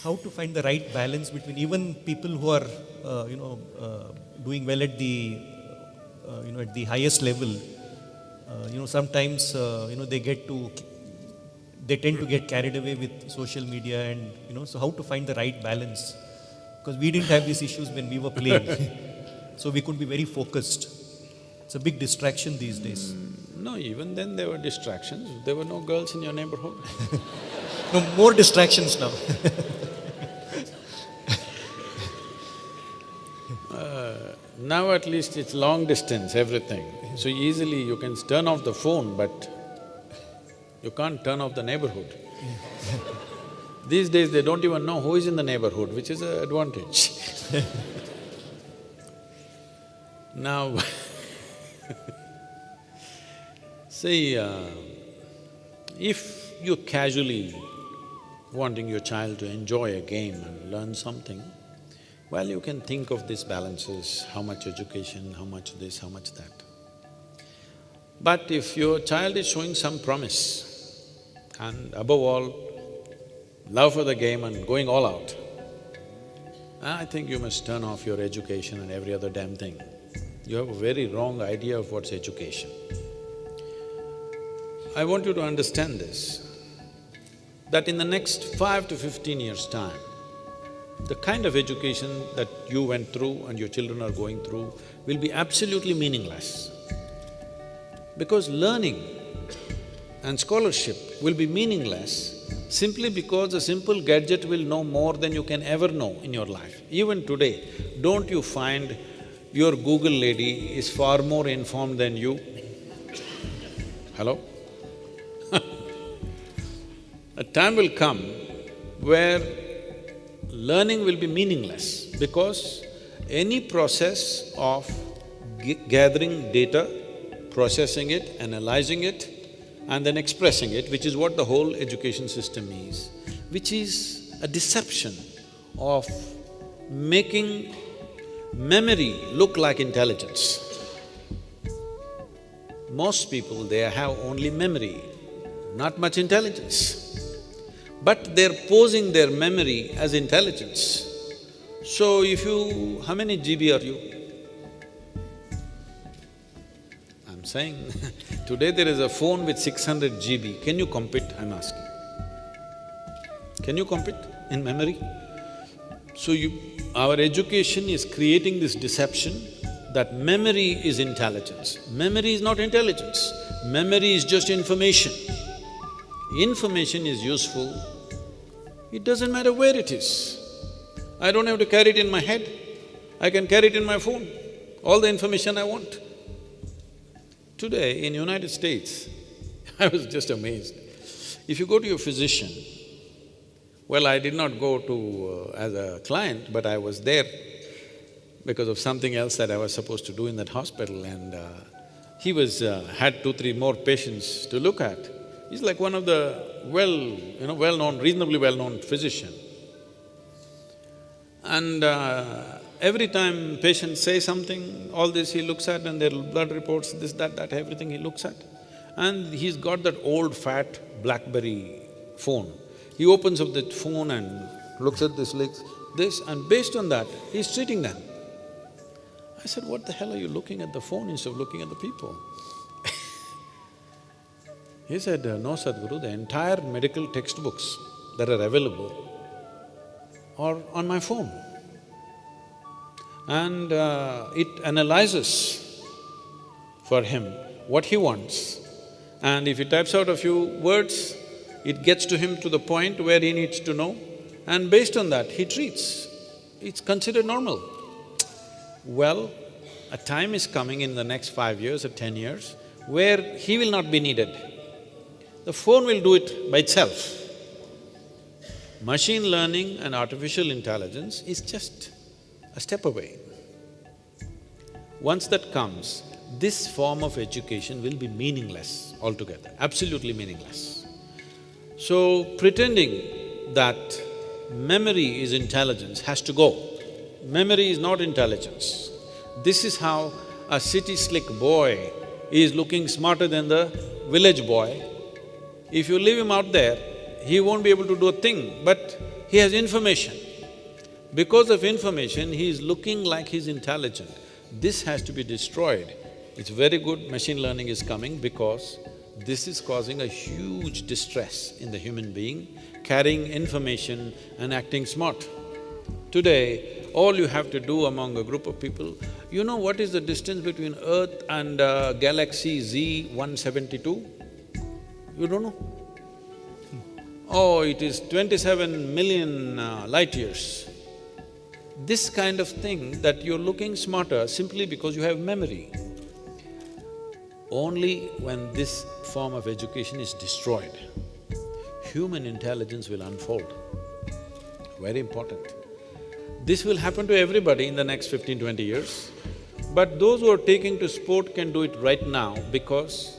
how to find the right balance between even people who are, doing well at the, at the highest level. Sometimes, they tend to get carried away with social media and, so how to find the right balance? Because we didn't have these issues when we were playing. So we could be very focused. It's a big distraction these days. No, even then there were distractions. There were no girls in your neighborhood. No, more distractions now. Now at least it's long distance, everything. So easily you can turn off the phone, but you can't turn off the neighborhood. These days they don't even know who is in the neighborhood, which is an advantage. Now see, if you're casually wanting your child to enjoy a game and learn something, well, you can think of these balances, how much education, how much this, how much that. But if your child is showing some promise and above all, love for the game and going all out, I think you must turn off your education and every other damn thing. You have a very wrong idea of what's education. I want you to understand this, that in the next 5 to 15 years' time, the kind of education that you went through and your children are going through will be absolutely meaningless. Because learning and scholarship will be meaningless simply because a simple gadget will know more than you can ever know in your life. Even today, don't you find your Google lady is far more informed than you? Hello? A time will come where learning will be meaningless because any process of gathering data, processing it, analyzing it, and then expressing it, which is what the whole education system is, which is a deception of making memory look like intelligence. Most people, they have only memory, not much intelligence. But they're posing their memory as intelligence. So if you… how many GB are you? I'm saying today there is a phone with 600 GB. Can you compete, I'm asking? Can you compete in memory? So our education is creating this deception that memory is intelligence. Memory is not intelligence. Memory is just information. Information is useful, it doesn't matter where it is. I don't have to carry it in my head, I can carry it in my phone, all the information I want. Today in United States, I was just amazed. If you go to your physician, well, I did not go to… as a client, but I was there because of something else that I was supposed to do in that hospital, and he had 2, 3 more patients to look at. He's like one of the well-known, reasonably well-known physician. And every time patients say something, all this he looks at and their blood reports, this, that, everything he looks at. And he's got that old fat BlackBerry phone. He opens up that phone and looks at this, and based on that, he's treating them. I said, what the hell are you looking at the phone instead of looking at the people? He said, no Sadhguru, the entire medical textbooks that are available are on my phone. And it analyzes for him what he wants. And if he types out a few words, it gets to him to the point where he needs to know, and based on that, he treats. It's considered normal. Well, a time is coming in the next 5 years or 10 years where he will not be needed. The phone will do it by itself. Machine learning and artificial intelligence is just a step away. Once that comes, this form of education will be meaningless altogether, absolutely meaningless. So, pretending that memory is intelligence has to go. Memory is not intelligence. This is how a city slick boy is looking smarter than the village boy. If you leave him out there, he won't be able to do a thing, but he has information. Because of information, he is looking like he's intelligent. This has to be destroyed. It's very good machine learning is coming because this is causing a huge distress in the human being, carrying information and acting smart. Today, all you have to do among a group of people, you know what is the distance between Earth and galaxy Z172? You don't know? Oh, it is 27 million light years. This kind of thing that you're looking smarter simply because you have memory. Only when this form of education is destroyed, human intelligence will unfold. Very important. This will happen to everybody in the next 15–20 years, but those who are taking to sport can do it right now because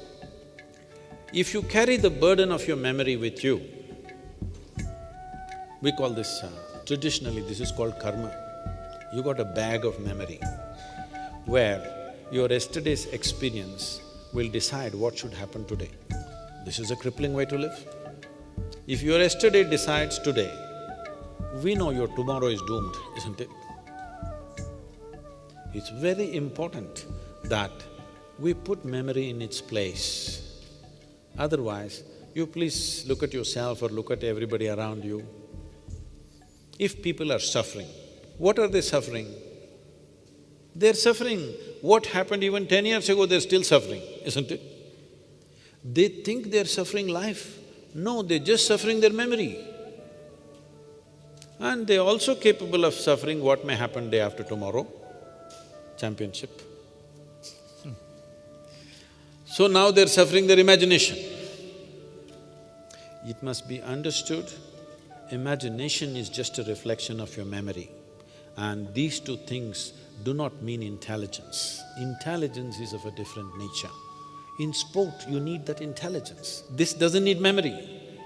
if you carry the burden of your memory with you, we call this… traditionally this is called karma. You got a bag of memory where your yesterday's experience will decide what should happen today. This is a crippling way to live. If your yesterday decides today, we know your tomorrow is doomed, isn't it? It's very important that we put memory in its place. Otherwise, you please look at yourself or look at everybody around you. If people are suffering, what are they suffering? They're suffering what happened even 10 years ago, they're still suffering, isn't it? They think they're suffering life. No, they're just suffering their memory. And they're also capable of suffering what may happen day after tomorrow, championship. So now they're suffering their imagination. It must be understood, imagination is just a reflection of your memory. And these two things do not mean intelligence. Intelligence is of a different nature. In sport, you need that intelligence. This doesn't need memory.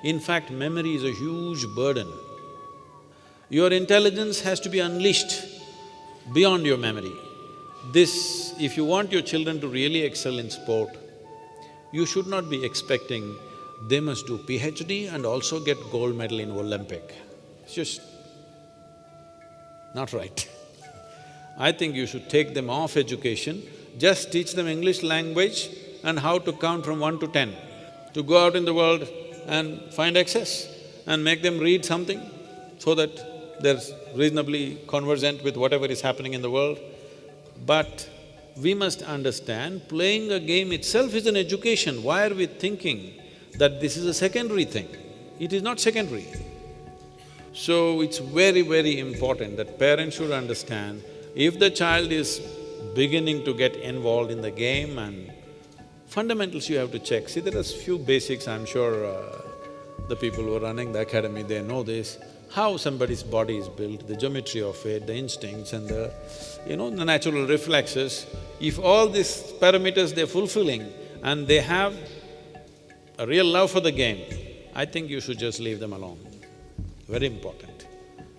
In fact, memory is a huge burden. Your intelligence has to be unleashed beyond your memory. This… if you want your children to really excel in sport, you should not be expecting they must do PhD and also get gold medal in Olympic. It's just not right. I think you should take them off education, just teach them English language and how to count from 1 to 10, to go out in the world and find access and make them read something so that they're reasonably conversant with whatever is happening in the world. But we must understand, playing a game itself is an education. Why are we thinking that this is a secondary thing? It is not secondary. So it's very, very important that parents should understand, if the child is beginning to get involved in the game and fundamentals you have to check. See, there are few basics, I'm sure the people who are running the academy, they know this, how somebody's body is built, the geometry of it, the instincts and the… the natural reflexes. If all these parameters they're fulfilling and they have a real love for the game, I think you should just leave them alone. Very important.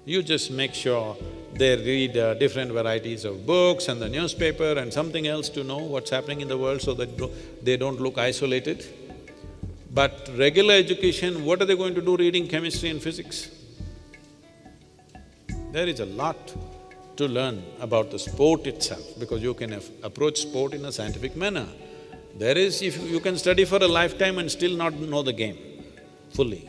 You just make sure they read different varieties of books and the newspaper and something else to know what's happening in the world so that they don't look isolated. But regular education, what are they going to do reading chemistry and physics? There is a lot to learn about the sport itself because you can approach sport in a scientific manner. There is… if you can study for a lifetime and still not know the game fully.